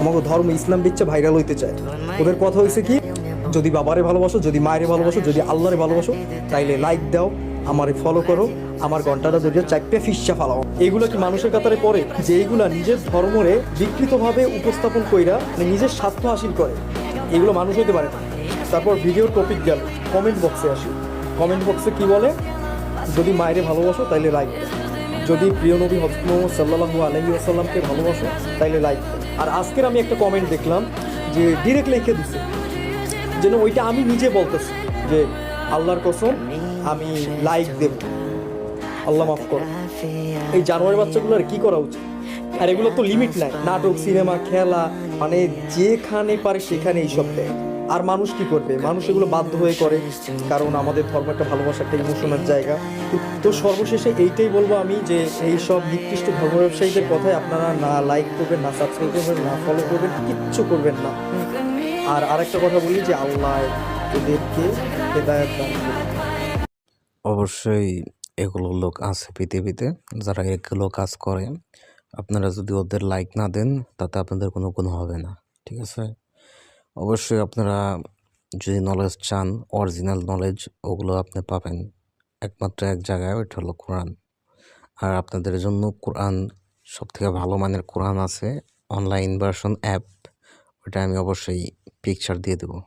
আমাকে ধর্ম ইসলাম বিচ্ছে ভাইরাল হইতে চায়। ওদের কথা হয়েছে কি, যদি বাবারে ভালোবাসো, যদি মায়েরে ভালোবাসো, যদি আল্লাহরে ভালোবাসো, তাইলে লাইক দাও, আমারে ফলো করো, আমার ঘন্টাটা ধরিয়ে চারটে ফিসা ফালাও। এগুলো কি মানুষের কাতারে পড়ে যে এইগুলা নিজের ধর্মরে বিকৃতভাবে উপস্থাপন কইরা নিজের স্বার্থ হাসিল করে? এগুলো মানুষ হইতে পারে না। তারপর ভিডিওর টপিক গেল, কমেন্ট বক্সে আসি। কমেন্ট বক্সে কি বলে, যদি মায়েরে ভালোবাসো তাইলে লাইক দাও, যদি প্রিয় নবী হযরত মুহাম্মদ সাল্লাল্লাহু আলাইহি ওয়াসাল্লামকে ভালোবাসো তাইলে লাইক দাও। আর আজকের আমি একটা কমেন্ট দেখলাম যে ডিরেক্ট লিখে দিছে যেন ওইটা আমি নিজে বলতেছি যে আল্লাহর কসম আমি লাইক দেব, আল্লাহ মাফ করো। এই জানোয়ারের বাচ্চাগুলোর কি করা উচিত? আর এগুলো তো লিমিট নাই, নাটক, সিনেমা, খেলা, মানে যেখানে পারে সেখানে এইসব দেয়। আর মানুষ কি করবে? মানুষ এগুলো বাধ্য হয়ে করে, কারণ আমাদের ধর্ম একটা ভালোবাসা, একটা ইমোশনের জায়গা। তো সর্বশেষে এইটাই বলবো আমি যে এই সব নিকৃষ্ট ধর্ম ব্যবসায়ীদের কথায় আপনারা না লাইক করবেন, না সাবস্ক্রাইব করবেন, না ফলো করবেন, কিচ্ছু করবেন না। আর আরেকটা কথা বলি যে আল্লাহ এদেরকে হেদায়েত দান করুন। অবশ্যই এগুলো লোক আছে পৃথিবীতে যারা এগুলো কাজ করে। আপনারা যদি ওদের লাইক না দেন তাতে আপনাদের কোনো গুণ হবে না, ঠিক আছে? অবশ্যই আপনারা যদি নলেজ চান, অরিজিনাল নলেজ, ওগুলো আপনি পাবেন একমাত্র এক জায়গায়, ওইটা হলো কোরআন। আর আপনাদের জন্য কোরআন, সবথেকে ভালো মানের কোরআন আছে, অনলাইন ভার্সন অ্যাপ, ওটা আমি অবশ্যই পিকচার দিয়ে দেবো।